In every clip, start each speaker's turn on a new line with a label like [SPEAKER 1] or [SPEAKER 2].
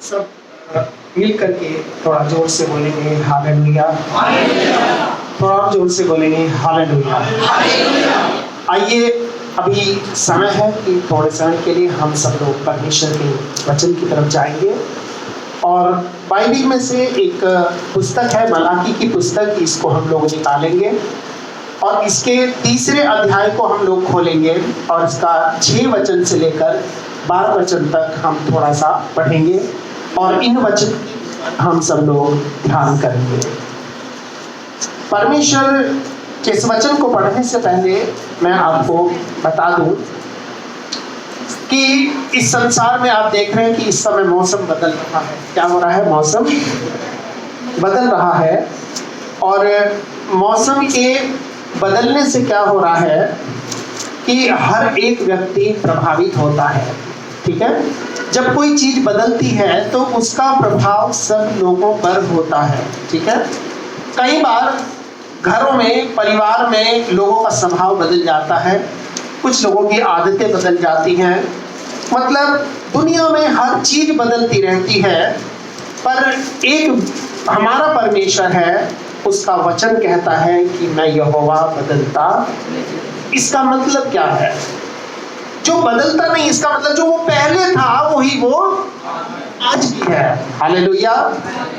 [SPEAKER 1] सब मिल करके थोड़ा जोर से बोलेंगे हालेलुया। थोड़ा और जोर से बोलेंगे हालेलुया। आइए, अभी समय है कि थोड़े समय के लिए हम सब लोग परमेश्वर के वचन की तरफ जाएंगे। और बाइबल में से एक पुस्तक है, मलाकी की पुस्तक, इसको हम लोग निकालेंगे और इसके 3 अध्याय को हम लोग खोलेंगे और इसका 6 वचन से लेकर 12 वचन तक हम थोड़ा सा पढ़ेंगे और इन वचन हम सब लोग ध्यान करेंगे। परमेश्वर के इस वचन को पढ़ने से पहले मैं आपको बता दूं कि इस संसार में आप देख रहे हैं कि इस समय मौसम बदल रहा है। क्या हो रहा है? मौसम बदल रहा है। और मौसम के बदलने से क्या हो रहा है कि हर एक व्यक्ति प्रभावित होता है। ठीक है, जब कोई चीज बदलती है तो उसका प्रभाव सब लोगों पर होता है। ठीक है, कई बार घरों में, परिवार में लोगों का स्वभाव बदल जाता है, कुछ लोगों की आदतें बदल जाती हैं। मतलब दुनिया में हर चीज बदलती रहती है, पर एक हमारा परमेश्वर है, उसका वचन कहता है कि मैं यहोवा बदलता। इसका मतलब क्या है? जो बदलता नहीं, इसका मतलब जो वो पहले था वही वो आज भी है। हालेलुया।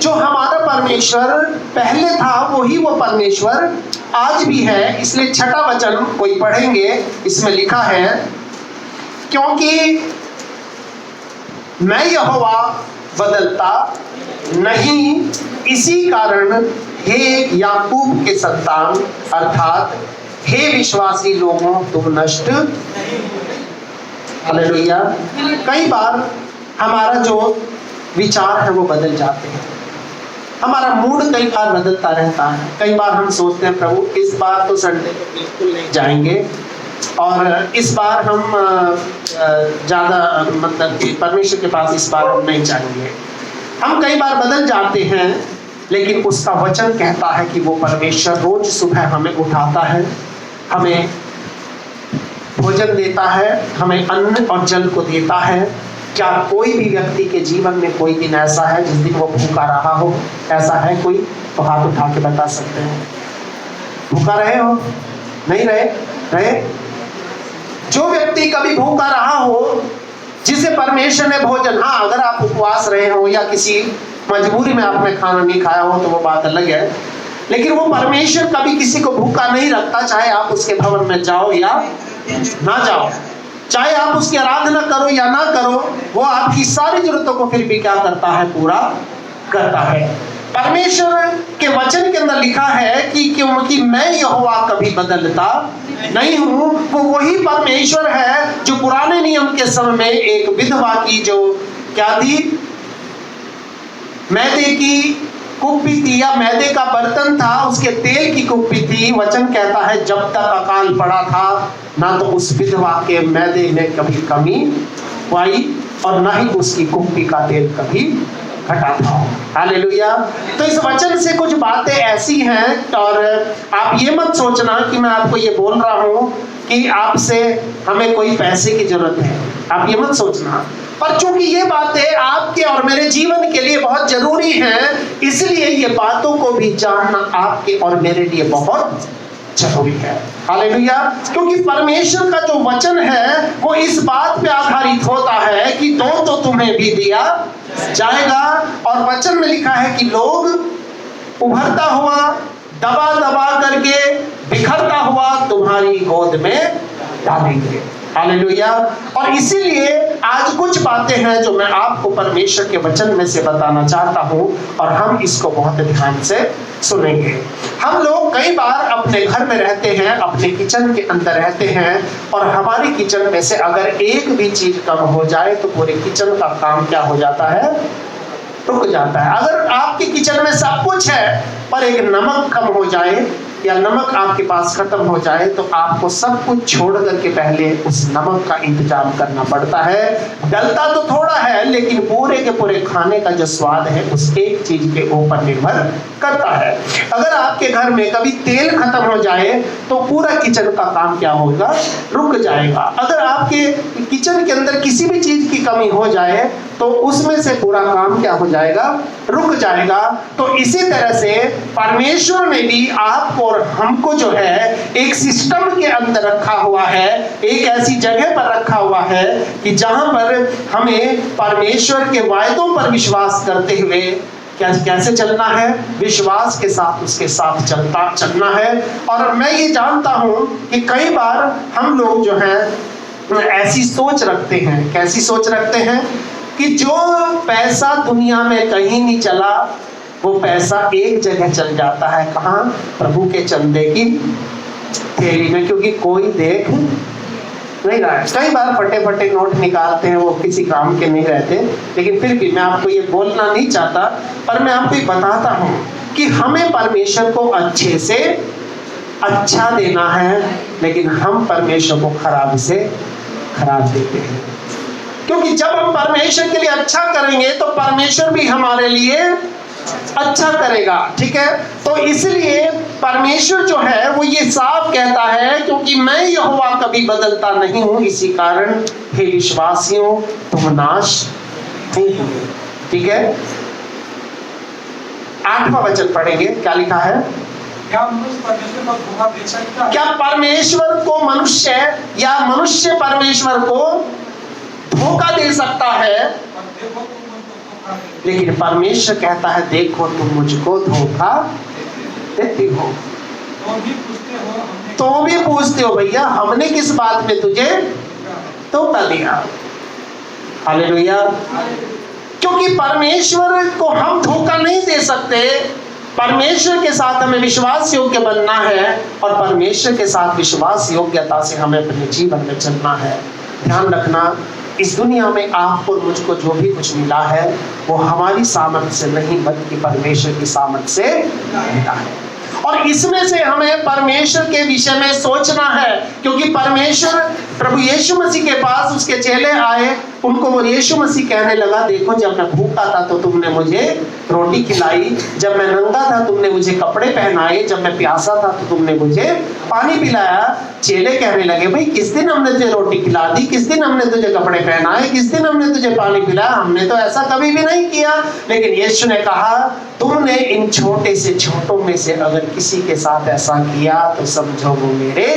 [SPEAKER 1] जो हमारा परमेश्वर पहले था वही वो परमेश्वर आज भी है। इसलिए 6वां वचन कोई पढ़ेंगे, इसमें लिखा है, क्योंकि मैं यहोवा बदलता नहीं, इसी कारण हे याकूब के संतान, अर्थात हे विश्वासी लोगों, तुम नष्ट। हालेलुया। कई बार हमारा जो विचार है वो बदल जाते हैं, हमारा मूड कई बार बदलता रहता है। कई बार हम सोचते हैं प्रभु इस बार तो संडे को बिल्कुल नहीं जाएंगे और इस बार हम ज़्यादा मतलब कि परमेश्वर के पास इस बार हम नहीं जाएंगे। हम कई बार बदल जाते हैं, लेकिन उसका वचन कहता है कि वो परमेश्वर रोज सुबह हमें उठाता है, हमें भोजन देता है, हमें अन्न और जल को देता है। क्या कोई भी व्यक्ति के जीवन में कोई दिन ऐसा है जिस दिन वो भूखा रहा हो? ऐसा है कोई? तो हाथ उठा के बता सकते हैं। भूखा रहे हो? नहीं रहे? जो व्यक्ति कभी भूखा रहा हो, जिसे परमेश्वर ने भोजन, हाँ अगर आप उपवास रहे हो या किसी मजबूरी में आपने खाना नहीं खाया हो तो वो बात अलग है, लेकिन वो परमेश्वर कभी किसी को भूखा नहीं रखता, चाहे आप उसके भवन में जाओ या ना जाओ, चाहे आप उसकी आराधना करो या ना करो, वो आपकी सारी जरूरतों को फिर भी क्या करता है? पूरा करता है। परमेश्वर के वचन के अंदर लिखा है कि क्योंकि मैं यहोवा कभी बदलता नहीं हूं। वो वही परमेश्वर है जो पुराने नियम के समय में एक विधवा की जो क्या थी, मैदे की कुप्पी थी या मैदे का बर्तन था, उसके तेल की कुप्पी थी। वचन कहता है जब तक अकाल पड़ा था, ना तो उस विधवा के मैदे में कभी कमी आई और ना ही उसकी कुप्पी का तेल कभी घटा था। हालेलुया। तो इस वचन से कुछ बातें ऐसी हैं, और आप ये मत सोचना कि मैं आपको ये बोल रहा हूं कि आपसे हमें कोई पैसे की जरूरत है, आप ये मत सोचना। पर चूंकि ये बातें आपके और मेरे जीवन के लिए बहुत जरूरी हैं, इसलिए ये बातों को भी जानना आपके और मेरे लिए बहुत जरूरी है। हालेलुया। क्योंकि परमेश्वर का जो वचन है वो इस बात पे आधारित होता है कि दो तो तुम्हें भी दिया जाएगा, और वचन में लिखा है कि लोग उभरता हुआ, दबा दबा करके, बिखरता हुआ तुम्हारी गोद में डालेंगे। हालेलुया। और इसीलिए आज कुछ बातें हैं जो मैं आपको परमेश्वर के वचन में से बताना चाहता हूं, और हम इसको बहुत ध्यान से सुनेंगे। हम लोग कई बार अपने घर में रहते हैं, अपने किचन के अंदर रहते हैं, और हमारी किचन में से अगर एक भी चीज कम हो जाए तो पूरे किचन का काम क्या हो जाता है? रुक जाता है। अगर आपके किचन में सब कुछ है पर एक नमक कम हो जाए या नमक आपके पास खत्म हो जाए तो आपको सब कुछ छोड़ करके पहले उस नमक का इंतजाम करना पड़ता है। डलता तो थोड़ा है, लेकिन पूरे के पूरे खाने का जो स्वाद है उस एक चीज के ऊपर निर्भर करता है। अगर आपके घर में कभी तेल खत्म हो जाए तो पूरा किचन का काम क्या होगा? रुक जाएगा। अगर आपके किचन के अंदर किसी भी चीज की कमी हो जाए तो उसमें से पूरा काम क्या हो जाएगा, रुक जाएगा। तो इसी तरह से परमेश्वर ने भी आपको और हमको जो है एक सिस्टम के अंदर रखा हुआ है, एक ऐसी जगह पर रखा हुआ है कि जहां पर हमें परमेश्वर के वायदों पर विश्वास करते हुए कैसे चलना है, विश्वास के साथ उसके साथ चलना है। और मैं ये जानता हूं कि कई बार हम लोग जो है ऐसी सोच रखते हैं, कैसी सोच रखते हैं कि जो पैसा दुनिया में कहीं नहीं चला वो पैसा एक जगह चल जाता है, कहां, प्रभु के चंदे की थैली में, क्योंकि कोई देख नहीं रहा है। कई बार फटे फटे नोट निकालते हैं, वो किसी काम के नहीं रहते, लेकिन फिर भी मैं आपको ये बोलना नहीं चाहता, पर मैं आपको बताता हूं कि हमें परमेश्वर को अच्छे से अच्छा देना है, लेकिन हम परमेश्वर को खराब से खराब देते हैं। क्योंकि जब हम परमेश्वर के लिए अच्छा करेंगे तो परमेश्वर भी हमारे लिए अच्छा करेगा, ठीक है। तो इसलिए परमेश्वर जो है वो ये साफ कहता है, क्योंकि मैं यहोवा कभी बदलता नहीं हूं, इसी कारण हे विश्वासियों तुम नाश नहीं होंगे, ठीक है। 8वां वचन पढ़ेंगे, क्या लिखा है,
[SPEAKER 2] क्या मनुष्य परमेश्वर को धोखा दे सकता है?
[SPEAKER 1] क्या परमेश्वर को मनुष्य या मनुष्य परमेश्वर को धोखा दे सकता है? लेकिन परमेश्वर कहता है देखो तुम मुझको धोखा देते हो, तो भी पूछते हो भैया हमने किस बात में तुझे धोखा दिया। हालेलुया। क्योंकि परमेश्वर को हम धोखा नहीं दे सकते, परमेश्वर के साथ हमें विश्वास योग्य बनना है और परमेश्वर के साथ विश्वास योग्यता से हमें अपने जीवन में चलना है। ध्यान रखना, इस दुनिया में आपको और मुझको जो भी कुछ मिला है वो हमारी सामर्थ्य से नहीं बल्कि परमेश्वर की सामर्थ्य से मिला है। और इसमें से हमें परमेश्वर के विषय में सोचना है, क्योंकि परमेश्वर प्रभु यीशु मसीह के पास उसके चेले आए, उनको वो यीशु मसीह कहने लगा देखो जब मैं भूखा था तो तुमने मुझे रोटी खिलाई, जब मैं नंगा था तुमने मुझे कपड़े पहनाए, जब मैं प्यासा था तो तुमने मुझे पानी पिलाया। चेले कहने लगे भाई किस दिन हमने तुझे रोटी खिला दी, किस दिन हमने तुझे कपड़े पहनाए, किस दिन हमने तुझे पानी पिलाया, हमने तो ऐसा कभी भी नहीं किया। लेकिन यीशु ने कहा तुमने इन छोटे से छोटों में से अगर किसी के साथ ऐसा किया तो समझो वो मेरे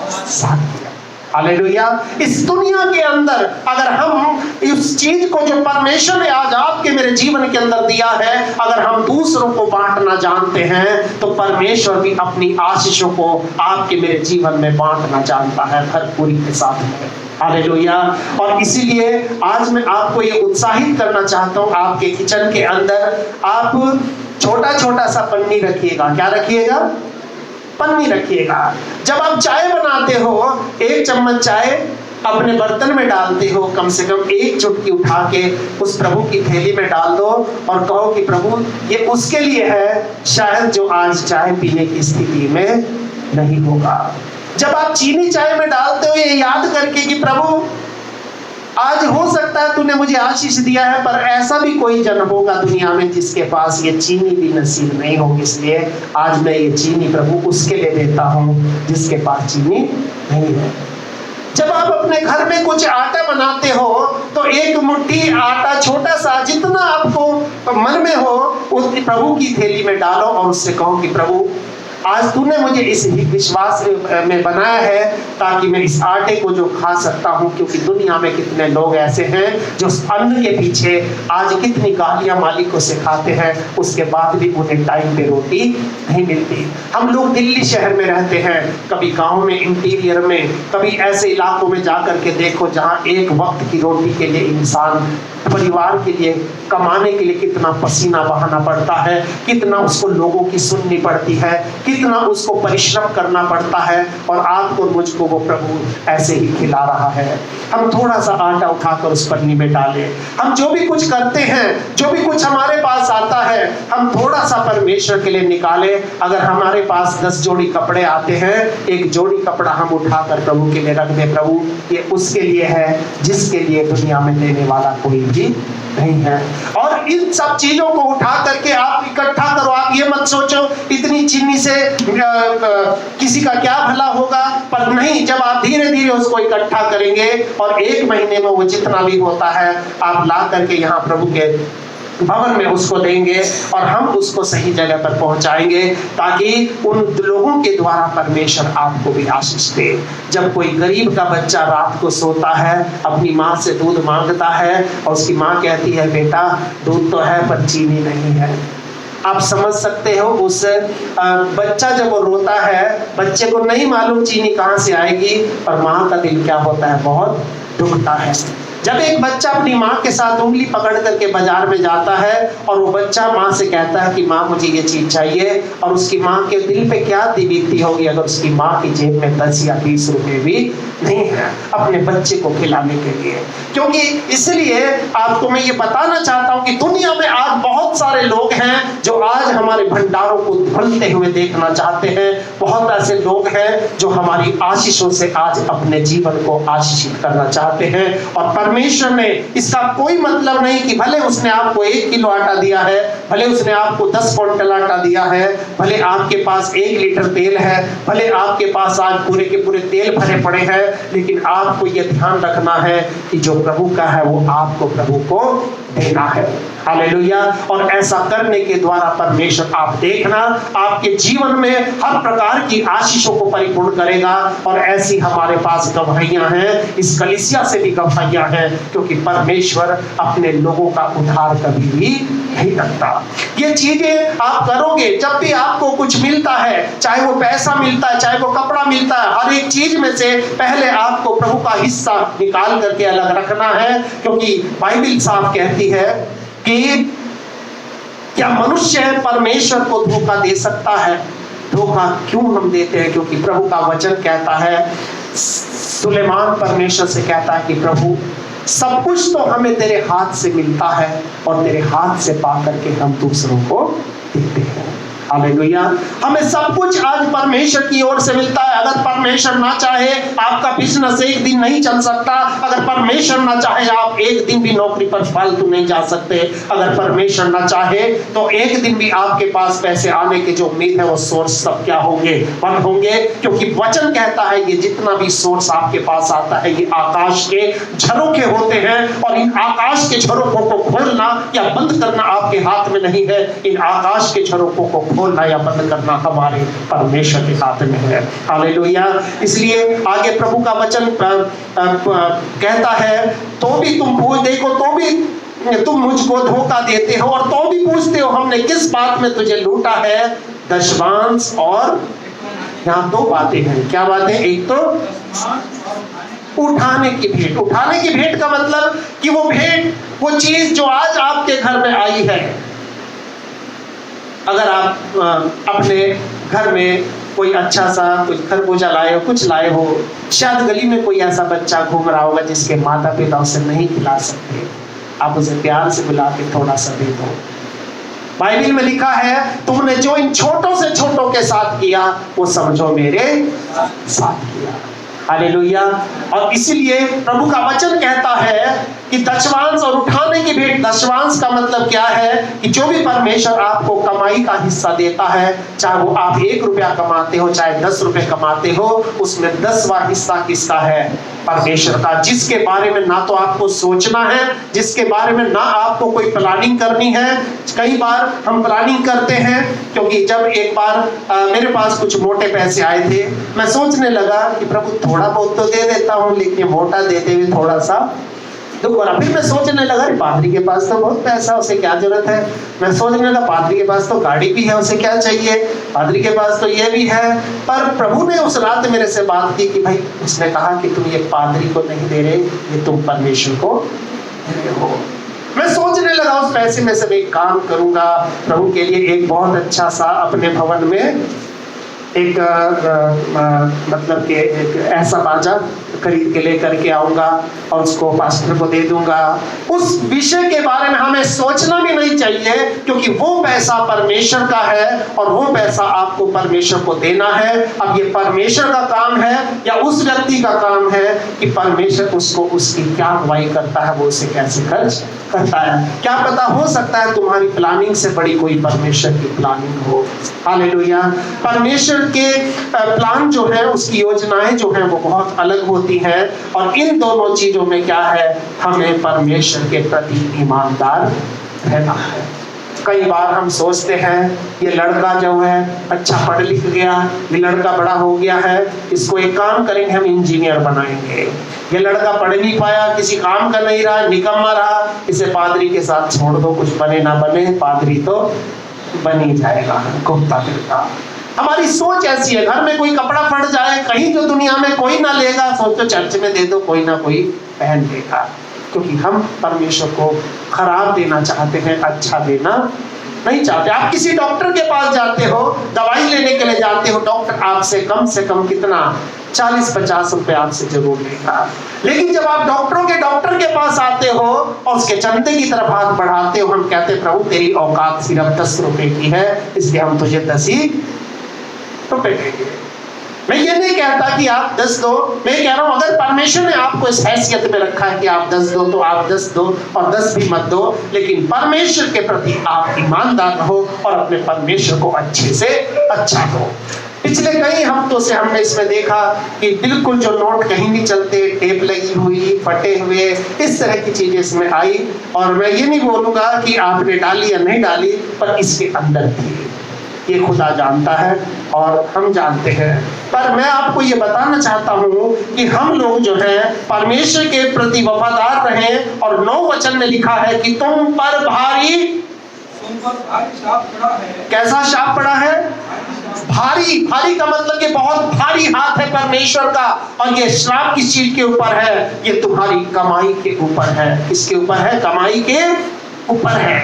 [SPEAKER 1] साथ किया। हालेलुया। इस दुनिया के अंदर अगर हम इस चीज को जो परमेश्वर ने आज आपके मेरे जीवन के अंदर दिया है, अगर हम दूसरों को बांटना जानते हैं तो परमेश्वर भी अपनी आशीषों को आपके मेरे जीवन में बांटना जानता है भरपूरी के साथ में। हालेलुया। और इसीलिए आज मैं आपको ये उत्साहित करना चाहता हूँ, आपके किचन के अंदर आप छोटा छोटा सा पन्नी रखिएगा। क्या रखिएगा? पन्नी रखिएगा। जब आप चाय बनाते हो 1 चम्मच चाय अपने बर्तन में डालते हो, कम से कम 1 चुटकी उठा के उस प्रभु की थैली में डाल दो और कहो कि प्रभु ये उसके लिए है, शायद जो आज चाय पीने की स्थिति में नहीं होगा। जब आप चीनी चाय में डालते हो ये याद करके कि प्रभु आज हो सकता है तूने मुझे आशीष दिया है, पर ऐसा भी कोई जन होगा दुनिया में जिसके पास ये चीनी भी नसीब नहीं होगी, इसलिए आज मैं ये चीनी प्रभु उसके लिए देता हूँ जिसके पास चीनी नहीं है। जब आप अपने घर में कुछ आटा बनाते हो तो 1 मुट्ठी आटा छोटा सा जितना आपको मन में हो उस प्रभु की थैली में डालो और उससे कहो कि प्रभु आज तूने मुझे इस विश्वास में बनाया है ताकि मैं इस आटे को जो खा सकता हूं, क्योंकि दुनिया में कितने लोग ऐसे हैं जो अन्न के पीछे आज कितनी गालियां मालिक को सिखाते हैं, उसके बाद भी उन्हें टाइम पे रोटी नहीं मिलती। हम लोग दिल्ली शहर में रहते हैं, कभी गांव में इंटीरियर में, कभी ऐसे इलाकों में जाकर के देखो जहां एक वक्त की रोटी के लिए इंसान परिवार के लिए कमाने के लिए कितना पसीना बहाना पड़ता है, कितना उसको लोगों की सुननी पड़ती है, कितना उसको परिश्रम करना पड़ता है, और आपको मुझको वो प्रभु ऐसे ही खिला रहा है। हम थोड़ा सा आटा उठाकर उस पन्नी में डालें। हम जो भी कुछ करते हैं, जो भी कुछ हमारे पास आता है, हम थोड़ा सा परमेश्वर के लिए निकालें। अगर हमारे पास 10 जोड़ी कपड़े आते हैं, 1 जोड़ी कपड़ा हम उठाकर प्रभु के लिए रख दें, प्रभु ये उसके लिए है जिसके लिए दुनिया में देने वाला कोई भी नहीं है। और इन सब चीजों को उठा करके आप इकट्ठा करो। आप ये मत सोचो इतनी चीनी से किसी का क्या भला होगा, पर नहीं, जब आप धीरे धीरे उसको इकट्ठा करेंगे और 1 महीने में वो जितना भी होता है आप ला करके यहाँ प्रभु के भवन में उसको देंगे और हम उसको सही जगह पर पहुंचाएंगे, ताकि उन लोगों के द्वारा परमेश्वर आपको भी आशीष दे। जब कोई गरीब का बच्चा रात को सोता है, अपनी माँ से दूध मांगता है और उसकी माँ कहती है बेटा दूध तो है पर चीनी नहीं है, आप समझ सकते हो उस बच्चा जब वो रोता है, बच्चे को नहीं मालूम चीनी कहाँ से आएगी, और माँ का दिल क्या होता है, बहुत दुखता है। जब एक बच्चा अपनी माँ के साथ उंगली पकड़ करके बाजार में जाता है और वो बच्चा माँ से कहता है कि माँ मुझे ये चीज चाहिए, और उसकी माँ के दिल पे क्या बीतती होगी अगर उसकी माँ की जेब में 10 या 20 रुपए भी नहीं है अपने बच्चे को खिलाने के लिए। क्योंकि इसलिए आपको मैं ये बताना चाहता हूँ कि दुनिया में आज बहुत सारे लोग हैं जो आज हमारे भंडारों को भरते हुए देखना चाहते हैं। बहुत ऐसे लोग हैं जो हमारी आशीषों से आज अपने जीवन को आशीषित करना चाहते हैं, और परमेश्वर ने इसका कोई मतलब नहीं कि भले उसने आपको 1 किलो आटा दिया है, भले उसने आपको 10 क्विंटल आटा दिया है, भले आपके पास 1 लीटर तेल है, भले आपके पास आज पूरे के पूरे तेल भरे पड़े हैं, लेकिन आपको यह ध्यान रखना है कि जो प्रभु का है वो आपको प्रभु को देना है। हालेलुया। और ऐसा करने के द्वारा परमेश्वर आप देखना आपके जीवन में हर प्रकार की आशीषों को परिपूर्ण करेगा। और ऐसी हमारे पास गवाहियां हैं, इस कलीसिया से भी गवाहियां हैं, क्योंकि परमेश्वर अपने लोगों का उद्धार कभी भी नहीं करता। ये चीजें आप करोगे, जब भी आपको कुछ मिलता है, चाहे वो पैसा मिलता है, चाहे वो कपड़ा मिलता है, हर एक चीज में से पहले आपको प्रभु का हिस्सा निकाल करके अलग रखना है। क्योंकि बाइबल साफ कहती है कि क्या मनुष्य परमेश्वर को धोखा दे सकता है? धोखा क्यों हम देते हैं? क्योंकि प्रभु का वचन कहता है, सुलेमान परमेश्वर से कहता है कि प्रभु सब कुछ तो हमें तेरे हाथ से मिलता है और तेरे हाथ से पा करके हम दूसरों को देते हैं। हालेलुया। हमें सब कुछ आज परमेश्वर की ओर से मिलता है। अगर परमेश्वर ना चाहे आपका बिजनेस एक दिन नहीं चल सकता, अगर परमेश्वर ना चाहे आप एक दिन भी नौकरी पर फालतू नहीं जा सकते, अगर परमेश्वर ना चाहे तो एक दिन भी आपके पास पैसे आने की जो उम्मीद है वो सोर्स सब क्या होंगे, बंद होंगे। क्योंकि वचन कहता है ये जितना भी सोर्स आपके पास आता है ये आकाश के झरोखे होते हैं, और इन आकाश के झरोखों को खोलना या बंद करना आपके हाथ में नहीं है। इन आकाश के झरोखों को खोलना या बंद करना हमारे परमेश्वर के हाथ में है। हालेलुया। इसलिए आगे प्रभु का वचन कहता है, तो भी तुम पूछ देखो, तो भी तुम मुझको धोखा देते हो, और तो भी पूछते हो हमने किस बात में तुझे लूटा है? दशमांश और, यहाँ 2 बातें हैं। क्या बातें? एक तो उठाने की भेंट। उठाने की भेंट का मतलब कि वो भेंट, वो चीज जो आज आपके घर में आई है, अगर आप अपने घर में कोई अच्छा सा कुछ खरबूजा लाए हो, कुछ लाए हो, शायद गली में कोई ऐसा बच्चा घूम रहा होगा जिसके माता पिता उसे नहीं खिला सकते, आप उसे प्यार से बुला के थोड़ा सा दे दो। बाइबल में लिखा है, तुमने जो इन छोटों से छोटों के साथ किया वो समझो मेरे साथ किया। हालेलुया। और इसीलिए प्रभु का वचन कहता है कि दशमांश और उठाने की भेंट। दशमांश का मतलब क्या है कि जो भी परमेश्वर आपको कमाई का हिस्सा देता है, चाहे वो आप 1 रुपया कमाते हो, चाहे 10 रुपए कमाते हो, उसमें 10वां हिस्सा किसका है? परमेश्वर का। जिसके बारे में ना तो आपको सोचना है, जिसके बारे में ना आपको कोई प्लानिंग करनी है। कई बार हम प्लानिंग करते हैं, क्योंकि जब एक बार मेरे पास कुछ मोटे पैसे आए थे, मैं सोचने लगा कि प्रभु थोड़ा बहुत तो दे देता हूँ, लेकिन मोटा देते हुए थोड़ा सा दुख हो रहा। फिर मैं सोचने लगा, पादरी के पास तो बहुत पैसा, उसे क्या जरूरत है? मैं सोचने लगा, पादरी के पास तो गाड़ी भी है, उसे क्या चाहिए? पादरी के पास तो ये भी है। पर प्रभु ने उस रात मेरे से बात की कि भाई, उसने कहा कि तुम ये पादरी को नहीं दे रहे, ये तुम परमेश्वर को दे रहे हो। मैं सोचने लगा उस पैसे में से मैं काम करूंगा, प्रभु के लिए एक बहुत अच्छा सा अपने भवन में एक मतलब कि एक ऐसा बाजा खरीद के लेकर के आऊंगा और उसको पास्टर को दे दूंगा। उस विषय के बारे में हमें सोचना भी नहीं चाहिए, क्योंकि वो पैसा परमेश्वर का है और वो पैसा आपको परमेश्वर को देना है। अब ये परमेश्वर का काम है या उस व्यक्ति का काम है कि परमेश्वर उसको उसकी क्या अगुवाई करता है, वो उसे कैसे खर्च करता है। क्या पता, हो सकता है तुम्हारी प्लानिंग से बड़ी कोई परमेश्वर की प्लानिंग हो। हालेलुया। परमेश्वर के प्लान जो है, उसकी योजनाएं जो है वो बहुत अलग होती हैं, और इन दोनों चीजों में क्या है, हमें परमेश्वर के प्रति ईमानदार रहना है। कई बार हम सोचते हैं ये लड़का जो है अच्छा पढ़ लिख गया, ये लड़का बड़ा हो गया है, इसको एक काम करेंगे, हम इंजीनियर बनाएंगे। ये लड़का पढ़ नहीं पाया, किसी काम का नहीं रहा, निकम्मा रहा, इसे पादरी के साथ छोड़ दो, कुछ बने ना बने, पादरी तो बन ही जाएगा, घूमता फिरता। हमारी सोच ऐसी है, घर में कोई कपड़ा फट जाए, कहीं जो दुनिया में कोई ना लेगा, सोचो चर्च में दे दो, कोई ना कोई पहन लेगा। क्योंकि हम परमेश्वर को खराब देना चाहते हैं, अच्छा देना नहीं चाहते। आप किसी डॉक्टर के पास जाते हो, दवाई लेने के लिए जाते हो, डॉक्टर आपसे कम से कम कितना 40-50 रुपए आपसे जरूर लेगा। लेकिन जब आप डॉक्टर के पास आते हो और उसके चंदे की तरफ हाथ बढ़ाते हो, हम कहते हैं प्रभु तेरी औकात सिर्फ 10 रुपए की है, इसलिए हम तुझे 10 ही रुपए देंगे। मैं ये नहीं कहता कि आप 10 दो, मैं कह रहा हूं अगर परमेश्वर ने आपको इस हैसियत में रखा है कि आप 10 दो, तो आप 10 दो, और 10 भी मत दो, लेकिन परमेश्वर के प्रति आप ईमानदार रहो और अपने परमेश्वर को अच्छे से अच्छा दो। पिछले कई हफ्तों से हमने इसमें देखा कि बिल्कुल जो नोट कहीं नहीं चलते, टेप लगी हुई, फटे हुए, इस तरह की चीजें इसमें आई। और मैं ये नहीं बोलूंगा कि आपने डाली या नहीं डाली, पर इसके अंदर थी, ये खुदा जानता है और हम जानते हैं। पर मैं आपको ये बताना चाहता हूँ कि हम लोग जो है परमेश्वर के प्रति वफादार रहें। और 9 वचन में लिखा है कि तुम पर भारी
[SPEAKER 2] श्राप पड़ा है।
[SPEAKER 1] कैसा श्राप पड़ा है? भारी। भारी का मतलब कि बहुत भारी हाथ है परमेश्वर का। और ये श्राप किस चीज के ऊपर है? ये तुम्हारी कमाई के ऊपर है। किसके ऊपर है? कमाई के ऊपर है।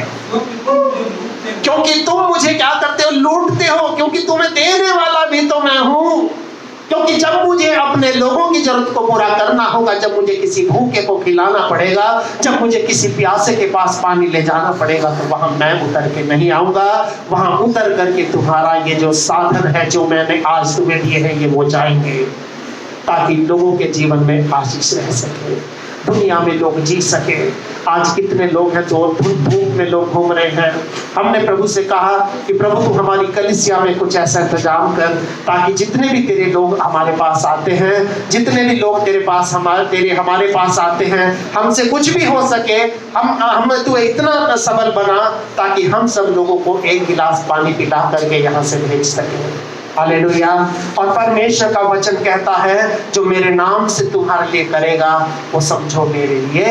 [SPEAKER 1] क्योंकि तुम मुझे क्या करते हो? लूटते हो। क्योंकि तुम्हें देने वाला भी तो मैं हूं। क्योंकि जब मुझे अपने लोगों की जरूरत को पूरा करना होगा, जब मुझे किसी भूखे को खिलाना पड़ेगा, जब मुझे किसी प्यासे के पास पानी ले जाना पड़ेगा, तो वहां मैं उतर के नहीं आऊंगा। वहां उतर करके तुम्हारा ये जो साधन है जो मैंने आज तुम्हें दिए हैं, ये वो जाएंगे, ताकि लोगों के जीवन में आशीष रह सके, दुनिया में लोग जी सके। आज कितने लोग हैं जो धूप में लोग घूम रहे हैं। हमने प्रभु से कहा कि प्रभु तू हमारी कलीसिया में कुछ ऐसा इंतजाम कर, ताकि जितने भी तेरे लोग हमारे पास आते हैं, जितने भी लोग तेरे पास हमारे पास आते हैं, हमसे कुछ भी हो सके, हम तू इतना सबल बना ताकि हम सब लोगों को एक गिलास पानी पिला करके यहाँ से भेज सके। हालेलुया। और परमेश्वर का वचन कहता है जो मेरे नाम से तुम्हारे लिए करेगा, वो समझो मेरे लिए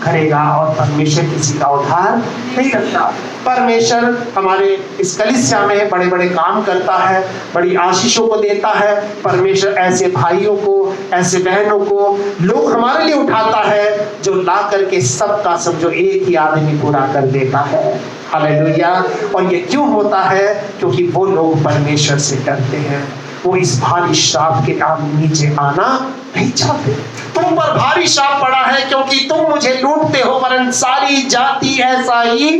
[SPEAKER 1] करेगा। और परमेश्वर किसी का उधार नहीं रखता। परमेश्वर हमारे इस कलीसिया में बड़े बड़े काम करता है, बड़ी आशीषों को देता है। परमेश्वर ऐसे भाइयों को, ऐसे बहनों को लोग हमारे लिए उठाता है, जो ला करके सबका सब जो एक ही आदमी पूरा कर देता है। हालेलुया। और ये क्यों होता है? क्योंकि वो लोग परमेश्वर से डरते हैं। वो इस भारी श्राप के नीचे आना नहीं चाहते। तुम पर भारी श्राप पड़ा है क्योंकि तुम मुझे लूटते हो, वरन सारी जाति ऐसा ही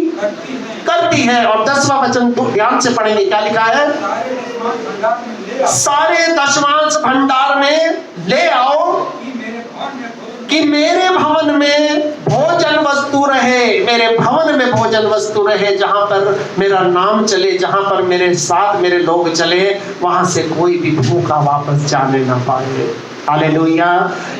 [SPEAKER 1] करती है। और 10वां वचन ध्यान से पढ़ेंगे, क्या लिखा है? सारे दशमांश भंडार में ले आओ कि मेरे भवन में भोजन वस्तु रहे। मेरे भवन में भोजन वस्तु रहे, जहां पर मेरा नाम चले, जहां पर मेरे साथ मेरे लोग चले, वहां से कोई भी भूखा वापस जाने ना पाए। हालेलुया।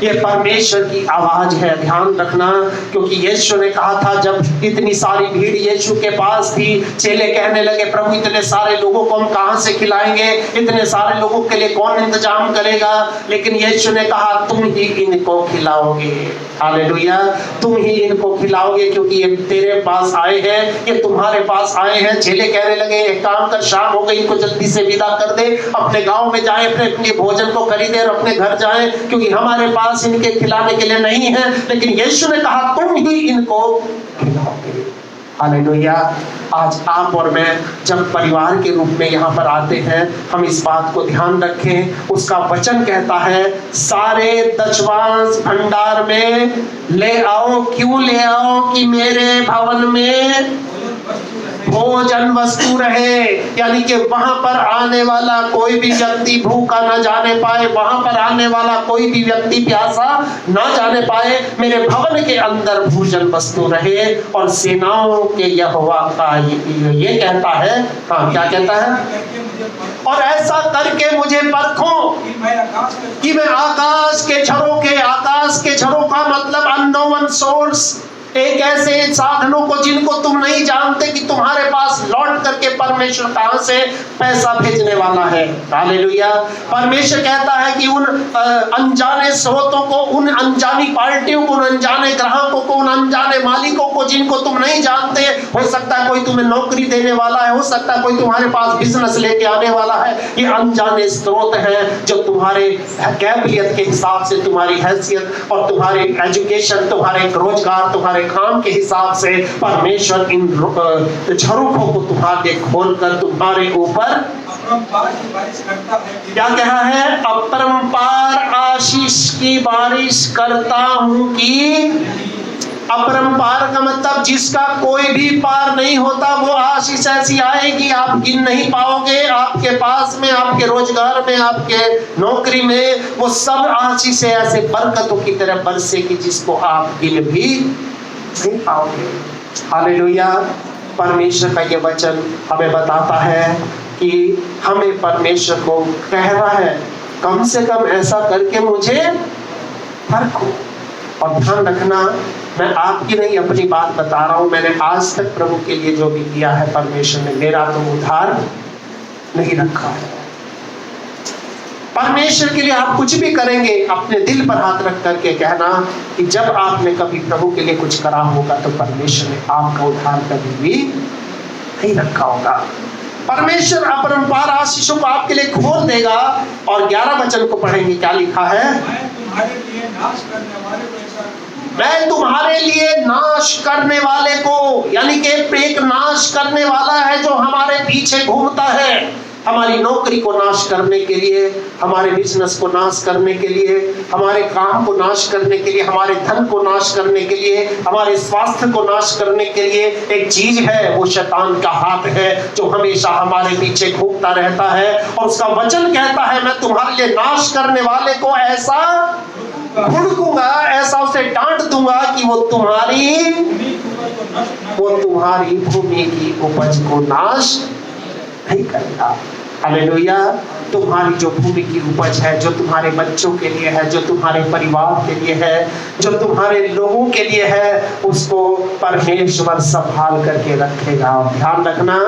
[SPEAKER 1] ये परमेश्वर की आवाज है, ध्यान रखना। क्योंकि यीशु ने कहा था, जब इतनी सारी भीड़ यीशु के पास थी, चेले कहने लगे प्रभु इतने सारे लोगों को हम कहां से खिलाएंगे, इतने सारे लोगों के लिए कौन इंतजाम करेगा? लेकिन यीशु ने कहा तुम ही इनको खिलाओगे। हालेलुया। तुम ही इनको खिलाओगे, क्योंकि ये तेरे पास आए हैं, ये तुम्हारे पास आए हैं। चेले कहने लगे एक काम कर, शाम हो गई, इनको जल्दी से विदा कर दे, अपने गांव में जाए, अपने भोजन को खरीदे और अपने घर जाए, क्योंकि हमारे पास इनके खिलाने के लिए नहीं है। लेकिन यीशु ने कहा तुम ही इनको खिलाओगे। हालेलुया। आज आप और मैं जब परिवार के रूप में यहाँ पर आते हैं, हम इस बात को ध्यान रखें। उसका वचन कहता है सारे दशमांश भंडार में ले आओ। क्यों ले आओ? कि मेरे भवन में भोजन वस्तु रहे, यानी कि वहां पर आने वाला कोई भी व्यक्ति भूखा न जाने पाए, वहां पर आने वाला कोई भी व्यक्ति प्यासा न जाने पाए। मेरे भवन के अंदर भोजन वस्तु रहे। और सेनाओं के यहोवा का ये कहता है, हाँ क्या कहता है,
[SPEAKER 2] करके मुझे परखो
[SPEAKER 1] और ऐसा करके मुझे परखो
[SPEAKER 2] कि मैं आकाश के
[SPEAKER 1] आकाश के झरों का मतलब अननोन सोर्स, एक ऐसे साधनों को जिनको तुम नहीं जानते कि तुम्हारे पास लौट करके परमेश्वर कहां से पैसा भेजने वाला है। हालेलुया। परमेश्वर कहता है कि उन अनजाने स्रोतों को, उन अनजानी पार्टियों को, उन अनजाने ग्राहकों को, उन अनजाने मालिकों को जिनको तुम नहीं जानते, हो सकता है कोई तुम्हें नौकरी देने वाला है, हो सकता है कोई तुम्हारे पास बिजनेस लेके आने वाला है, ये अनजाने स्रोत हैं जो तुम्हारे काबिलियत के हिसाब से, तुम्हारी हैसियत और तुम्हारी एजुकेशन, तुम्हारे रोजगार, तुम्हारे काम के हिसाब से परमेश्वर इन झरोखों को तुम्हारे खोलकर तुम्हारे ऊपर
[SPEAKER 2] अपरंपार की बारिश करता है।
[SPEAKER 1] क्या कहा है? अपरंपार आशीष की बारिश करता हूं कि अपरंपार का मतलब जिसका कोई भी पार नहीं होता, वो आशीष ऐसी आएगी आप गिन नहीं पाओगे। आपके पास में, आपके रोजगार में, आपके नौकरी में, वो सब आशीष ऐसे बरकतों की तरह बरसेगी जिसको आप गिन भी नहीं पाओगे। हालेलुया। परमेश्वर का ये वचन हमें बताता है कि हमें परमेश्वर को कह रहा है कम से कम ऐसा करके मुझे परखो। और ध्यान रखना, मैं आपकी नहीं अपनी बात बता रहा हूं। मैंने आज तक प्रभु के लिए जो भी किया है, परमेश्वर ने मेरा तो उधार नहीं रखा है। परमेश्वर के लिए आप कुछ भी करेंगे, अपने दिल पर हाथ रख करके कहना कि जब आपने कभी प्रभु के लिए कुछ करा होगा तो परमेश्वर ने आपका उधार कभी भी नहीं रखा होगा। परमेश्वर अपरंपार आशीषों को आपके लिए खोल देगा। और 11 वचन को पढ़ेंगे, क्या लिखा है? मैं तुम्हारे लिए नाश करने वाले को, यानी कि एक नाश करने वाला है जो हमारे पीछे घूमता है, हमारी नौकरी को नाश करने के लिए, हमारे बिजनेस को नाश करने के लिए, हमारे काम को नाश करने के लिए, हमारे धन को नाश करने के लिए, हमारे स्वास्थ्य को नाश करने के लिए एक चीज है, वो शैतान का हाथ है जो हमेशा हमारे पीछे घूमता रहता है। और उसका वचन कहता है मैं तुम्हारे लिए नाश करने वाले को ऐसा भुड़कूंगा, ऐसा उसे डांट दूंगा कि वो तुम्हारी भूमि की उपज को नाश नहीं करेगा। हालेलुया। तुम्हारी जो भूमि की उपज है, जो तुम्हारे बच्चों के लिए है, जो तुम्हारे परिवार के लिए है, जो तुम्हारे लोगों के लिए है, उसको परमेश्वर संभाल करके रखेगा। और ध्यान रखना,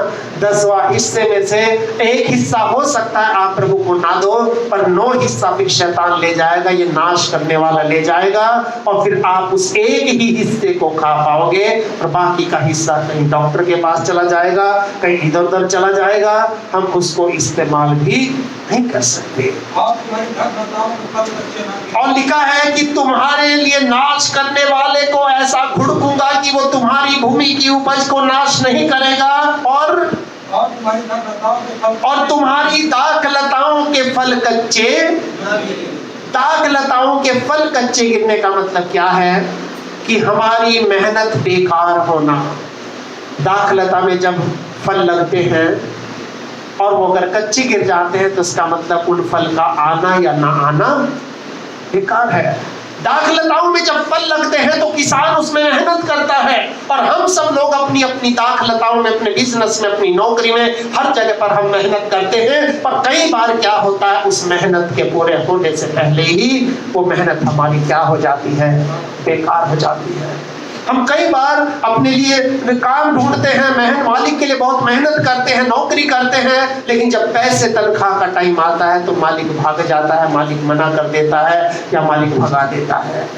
[SPEAKER 1] 10वां हिस्से में से एक हिस्सा हो सकता है आप प्रभु को ना दो, पर 9 हिस्सा फिर शैतान ले जाएगा, ये नाश करने वाला ले जाएगा। और फिर आप उस एक ही हिस्से को खा पाओगे और बाकी का हिस्सा कहीं डॉक्टर के पास चला जाएगा, कहीं इधर उधर चला जाएगा, हम उसको इस्तेमाल भी नहीं कर सकते। और लिखा है कि तुम्हारे लिए नाश करने वाले को ऐसा घुड़कूंगा कि वो तुम्हारी भूमि की उपज को नाश नहीं करेगा। और तुम्हारी दाखलताओं के फल कच्चे, दाखलताओं के फल कच्चे गिरने का मतलब क्या है? कि हमारी मेहनत बेकार होना। दाखलता में जब फल लगते हैं और वो अगर कच्चे गिर जाते हैं तो इसका मतलब उन फल का आना या ना आना बेकार है। दाखलताओं में जब फल लगते हैं तो किसान उसमें मेहनत करता है, और हम सब लोग अपनी अपनी दाखलताओं में, अपने बिजनेस में, अपनी नौकरी में, हर जगह पर हम मेहनत करते हैं। पर कई बार क्या होता है, उस मेहनत के पूरे होने से पहले ही वो मेहनत हमारी क्या हो जाती है? बेकार हो जाती है। हम कई बार अपने लिए काम ढूंढते हैं, मालिक के लिए बहुत मेहनत करते हैं, नौकरी करते हैं, लेकिन जब पैसे तनख्वाह का टाइम आता है तो मालिक भाग जाता है, मालिक मना कर देता है या मालिक भगा देता है।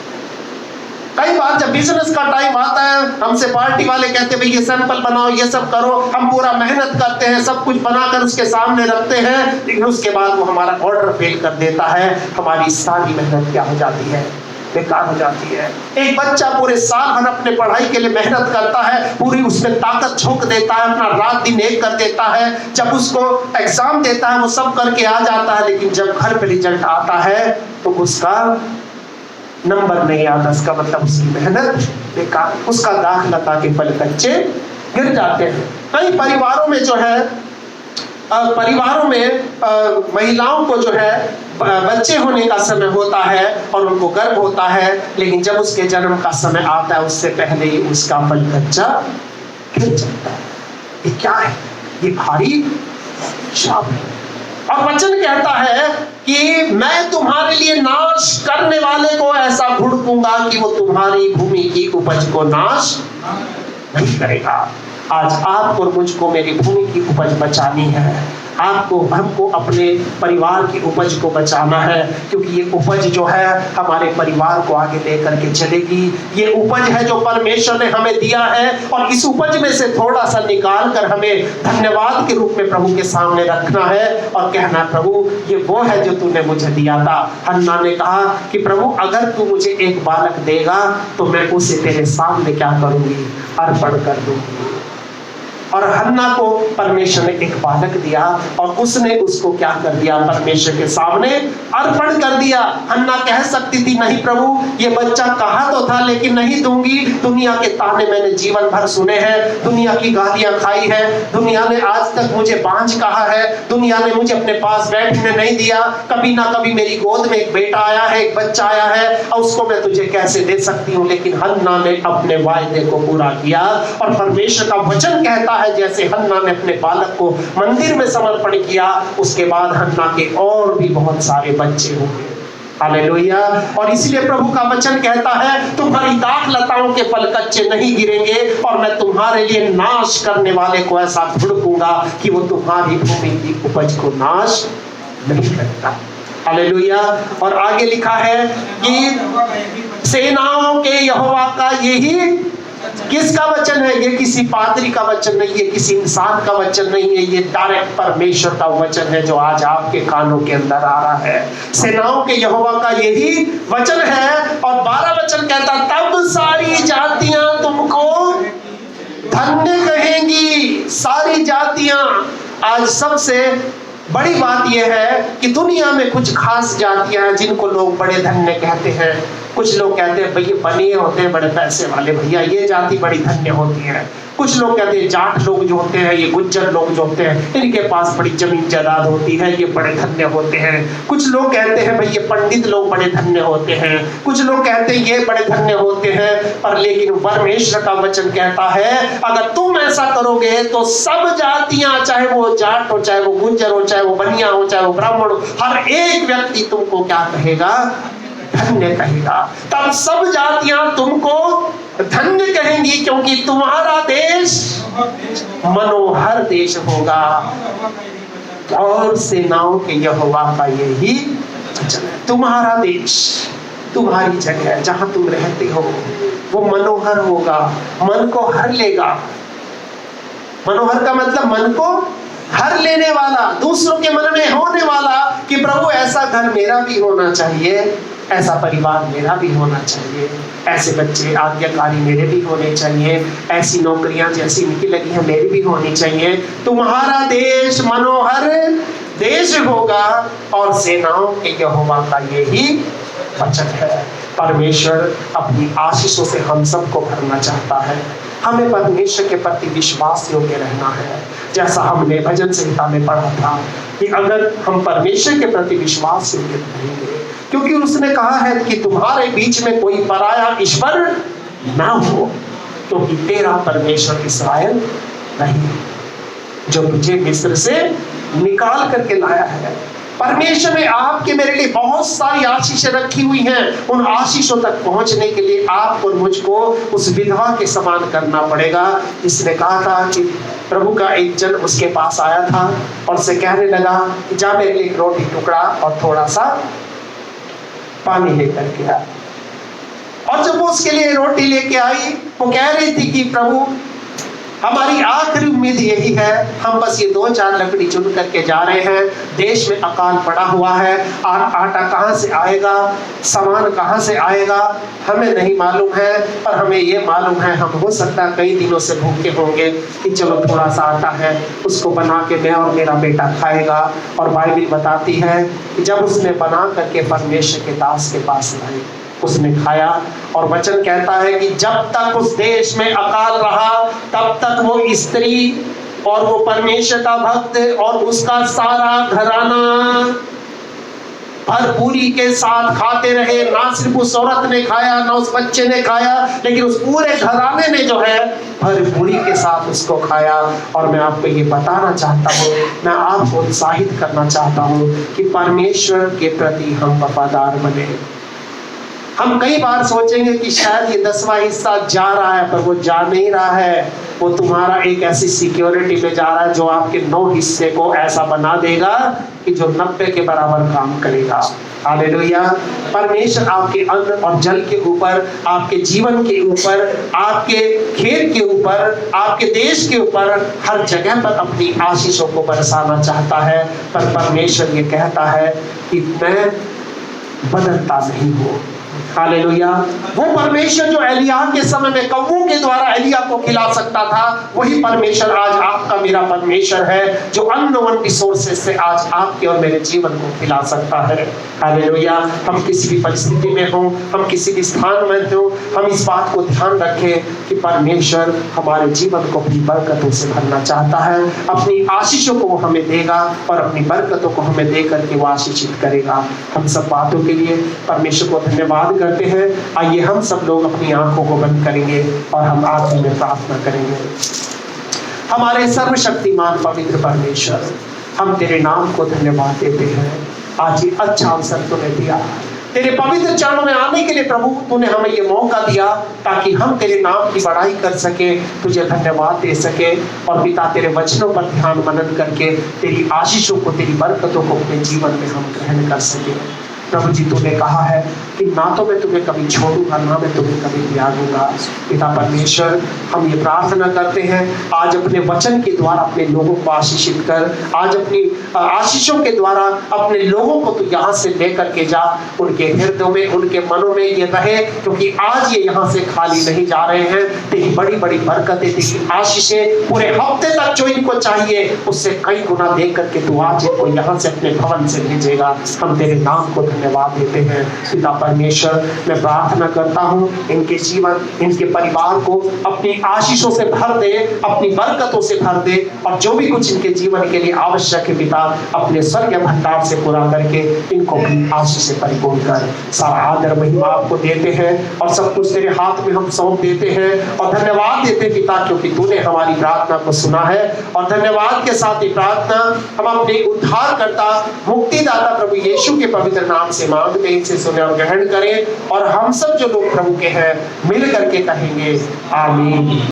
[SPEAKER 1] कई बार जब बिजनेस का टाइम आता है, हमसे पार्टी वाले कहते हैं भाई ये सैंपल बनाओ, ये सब करो, हम पूरा मेहनत करते हैं, सब कुछ बनाकर उसके सामने रखते हैं, लेकिन उसके बाद वो हमारा ऑर्डर फेल कर देता है। हमारी सारी मेहनत क्या हो जाती है? बेकार हो जाती है। एक बच्चा पूरे साल भर अपने पढ़ाई के लिए मेहनत करता है, पूरी उसमें ताकत झोंक देता है, अपना रात दिन एक कर देता है, जब उसको एग्जाम देता है वो सब करके आ जाता है, लेकिन जब घर पे रिजल्ट आता है तो उसका नंबर नहीं आता। इसका मतलब उसकी मेहनत बेकार, उसका दाखलता के फल कच्चे गिर जाते हैं। कई परिवारों में जो है महिलाओं को जो है बच्चे होने का समय होता है और उनको गर्भ होता है, लेकिन जब उसके जन्म का समय आता है उससे पहले ही उसका बल बच्चा गिर जाता है। ये क्या है? ये भारी शाप है। और वचन कहता है कि मैं तुम्हारे लिए नाश करने वाले को ऐसा भुड़कूंगा कि वो तुम्हारी भूमि की उपज को नाश नहीं करेगा। आज आपको और मुझको मेरी भूमि की उपज बचानी है। आपको हमको अपने परिवार की उपज को बचाना है, क्योंकि ये उपज जो है हमारे परिवार को आगे लेकर के चलेगी। ये उपज है जो परमेश्वर ने हमें दिया है, और इस उपज में से थोड़ा सा निकाल कर हमें धन्यवाद के रूप में प्रभु के सामने रखना है और कहना, प्रभु ये वो है जो तूने मुझे दिया था। हन्ना ने कहा कि प्रभु अगर तू मुझे एक बालक देगा तो मैं उसे तेरे सामने क्या करूंगी? अर्पण कर दूंगी। और हन्ना को परमेश्वर ने एक बालक दिया और उसने उसको क्या कर दिया? परमेश्वर के सामने अर्पण कर दिया। हन्ना कह सकती थी, नहीं प्रभु ये बच्चा कहा तो था लेकिन नहीं दूंगी। दुनिया के ताने मैंने जीवन भर सुने हैं, दुनिया की गालियां खाई है, दुनिया ने आज तक मुझे बांझ कहा है, दुनिया ने मुझे अपने पास बैठने नहीं दिया। कभी ना कभी मेरी गोद में एक बेटा आया है, एक बच्चा आया है, और उसको मैं तुझे कैसे दे सकती हूँ? लेकिन हन्ना ने अपने वायदे को पूरा किया। और परमेश्वर का वचन कहता है जैसे हन्ना ने अपने बालक को मंदिर में समर्पण किया, उसके बाद हन्ना के और भी बहुत सारे बच्चे होंगे। हालेलुया। और इसलिए प्रभु का वचन कहता है, तुम्हारी दाख लताओं के फल कच्चे नहीं गिरेंगे, और मैं तुम्हारे लिए नाश करने वाले को ऐसा भुड़कूंगा कि वो तुम्हारी भूमि की उपज को नाश नहीं करेगा। हालेलुया। और आगे लिखा है कि सेनाओं के यहोवा का यही किसका वचन है? ये किसी पादरी का वचन नहीं है, किसी इंसान का वचन नहीं है, ये डायरेक्ट परमेश्वर का वचन है जो आज आपके कानों के अंदर आ रहा है। सेनाओं के यहोवा का यही वचन है। और 12 वचन कहता, तब सारी जातियां तुमको धन्य कहेंगी। सारी जातियां। आज सबसे बड़ी बात यह है कि दुनिया में कुछ खास जातियां हैं जिनको लोग बड़े धन्य कहते हैं। कुछ लोग कहते हैं भैया बनिए होते हैं बड़े पैसे वाले, भैया ये जाति बड़ी धन्य होती है। कुछ लोग कहते हैं जाट लोग जो होते हैं, ये गुज्जर लोग जो होते हैं, इनके पास बड़ी जमीन जायदाद होती है, ये बड़े धन्य होते हैं। कुछ लोग कहते हैं भाई ये पंडित लोग बड़े धन्य होते हैं। कुछ लोग कहते हैं ये बड़े धन्य होते हैं। पर लेकिन परमेश्वर का वचन कहता है, अगर तुम ऐसा करोगे तो सब जातियां, चाहे वो जाट हो, चाहे वो गुज्जर हो, चाहे वो बनिया हो, चाहे वो ब्राह्मण हो, हर एक व्यक्ति तुमको क्या कहेगा? धन्य कहेगा। तब सब जातियां तुमको धन्य कहेंगी, क्योंकि तुम्हारा देश मनोहर देश होगा। और सेनाओं के यहोवा का यही वचन है, तुम्हारा देश, तुम्हारी जगह जहां तुम रहते हो वो मनोहर होगा, मन को हर लेगा। मनोहर का मतलब मन को हर लेने वाला, दूसरों के मन में होने वाला कि प्रभु ऐसा घर मेरा भी होना चाहिए, ऐसा परिवार मेरा भी होना चाहिए, ऐसे बच्चे आज्ञाकारी मेरे भी होने चाहिए, ऐसी नौकरियां जैसी इनकी लगी है मेरी भी होनी चाहिए। तुम्हारा देश मनोहर देश होगा। और सेनाओं के यहोवा का यही वचन है। परमेश्वर अपनी आशीषों से हम सबको भरना चाहता है। हमें परमेश्वर के प्रति विश्वास योग्य रहना है। जैसा हमने भजन संहिता में पढ़ा था कि अगर हम परमेश्वर के प्रति विश्वास योग्य रहेंगे, क्योंकि उसने कहा है कि तुम्हारे बीच में कोई पराया ईश्वर ना हो, क्योंकि तेरा परमेश्वर इस्राएल नहीं जो तुझे मिस्र से निकाल करके लाया है। परमेश्वर ने आपके मेरे लिए बहुत सारी आशीषें रखी हुई हैं। उन आशीषों तक पहुंचने के लिए आप और मुझको उस विधवा के समान करना पड़ेगा। इसने कहा था कि प्रभु का एक जन उसके पास आया था और उसे कहने लगा कि जा मेरे लिए एक रोटी टुकड़ा और थोड़ा सा पानी लेकर के आ। और जब वो उसके लिए रोटी लेके आई, वो कह रही थी कि प्रभु हमारी आखिरी उम्मीद यही है, हम बस ये 2-4 लकड़ी चुन करके जा रहे हैं, देश में अकाल पड़ा हुआ है, आटा कहाँ से आएगा, सामान कहाँ से आएगा हमें नहीं मालूम है, पर हमें ये मालूम है हम हो सकता है कई दिनों से भूखे होंगे कि चलो थोड़ा सा आटा है उसको बना के मैं और मेरा बेटा खाएगा। और बाइबिल बताती है कि जब उसने बना करके परमेश्वर के दास के पास लाई, उसने खाया। और वचन कहता है कि जब तक उस देश में अकाल रहा तब तक वो स्त्री और वो परमेश्वर का भक्त और उसका सारा घराना भरपूरी के साथ खाते रहे। ना सिर्फ उस औरत ने खाया, ना उस बच्चे ने खाया, लेकिन उस पूरे घराने ने जो है भरपूरी के साथ उसको खाया। और मैं आपको ये बताना चाहता हूँ, मैं आपको उत्साहित करना चाहता हूँ कि परमेश्वर के प्रति हम वफादार बने। हम कई बार सोचेंगे कि शायद ये 10वां हिस्सा जा रहा है, पर वो जा नहीं रहा है। वो तुम्हारा एक ऐसी सिक्योरिटी में जा रहा है जो आपके 9 हिस्से को ऐसा बना देगा कि जो 90 के बराबर काम करेगा। हालेलुया। परमेश्वर आपके अन्न और जल के ऊपर, आपके जीवन के ऊपर, आपके खेत के ऊपर, आपके देश के ऊपर, हर जगह पर अपनी आशीषों को बरसाना चाहता है। पर परमेश्वर ये कहता है कि मैं बदलता नहीं हूँ। हालेलुया। वो परमेश्वर जो एलिया के समय में कौवों के द्वारा एलिया को खिला सकता था, वही परमेश्वर आज आपका मेरा परमेश्वर है, जो अननोन रिसोर्सेज से आज आपके और मेरे जीवन को खिला सकता है। हालेलुया। हम किसी भी परिस्थिति में हो, हम किसी भी स्थान में हो, हम इस बात को ध्यान रखें कि परमेश्वर हमारे जीवन को अपनी बरकतों से भरना चाहता है। अपनी आशीषों को वो हमें देगा और अपनी बरकतों को हमें दे करके वो आशीषित करेगा। हम सब बातों के लिए परमेश्वर को धन्यवाद करते हैं। आइए हम सब लोग अपनी आंखों को बंद करेंगे और हम आखिर में प्रार्थना करेंगे। हमारे सर्वशक्तिमान पवित्र परमेश्वर, हम तेरे नाम को धन्यवाद देते हैं। आज ये अच्छा अवसर तूने दिया, तेरे पवित्र चरणों में आने के लिए प्रभु तूने हमें ये मौका दिया ताकि हम तेरे नाम की बड़ाई कर सके, तुझे धन्यवाद दे सके और पिता तेरे वचनों पर ध्यान मनन करके तेरी आशीषों को, तेरी बरकतों को अपने जीवन में हम ग्रहण कर सके। प्रभु जी तूने कहा है कि ना तो मैं तुम्हें कभी छोड़ूंगा, ना मैं तुम्हें कभी त्यागूंगा। पिता परमेश्वर, हम ये प्रार्थना करते हैं आज अपने वचन के द्वारा अपने लोगों को आशीषित कर, आज अपनी आशीषों के द्वारा अपने लोगों को तू यहाँ से लेकर के जा, उनके हृदयों में, उनके मनों में ये रहे, क्योंकि आज ये यहाँ से खाली नहीं जा रहे हैं। तेरी बड़ी बड़ी बरकतें, तेरी आशीषें पूरे हफ्ते तक जो इनको चाहिए उससे कई गुना दे करके तू आज इनको यहाँ से अपने भवन से भेजेगा। हम तेरे नाम को धन्यवाद देते हैं। पिता परमेश्वर, मैं प्रार्थना करता हूँ इनके जीवन, इनके परिवार को अपनी आशीषों से भर दे, अपनी बरकतों से भर दे, और जो भी कुछ इनके जीवन के लिए आवश्यक है पिता अपने स्वर्ग भंडार से पूरा करके इनको भी आशीष से परिपूर्ण कर। सारा आदर महिमा आपको देते हैं और सब कुछ तेरे हाथ में हम सौंप देते हैं और धन्यवाद देते हैं पिता, क्योंकि तूने हमारी प्रार्थना को सुना है। और धन्यवाद के साथ ये प्रार्थना हम अपने उद्धारकर्ता, मुक्तिदाता प्रभु यीशु के पवित्र नाम से मांगते हैं, इसे सुने और ग्रहण करें। और हम सब जो लोग प्रभु के हैं मिल करके कहेंगे आमीन।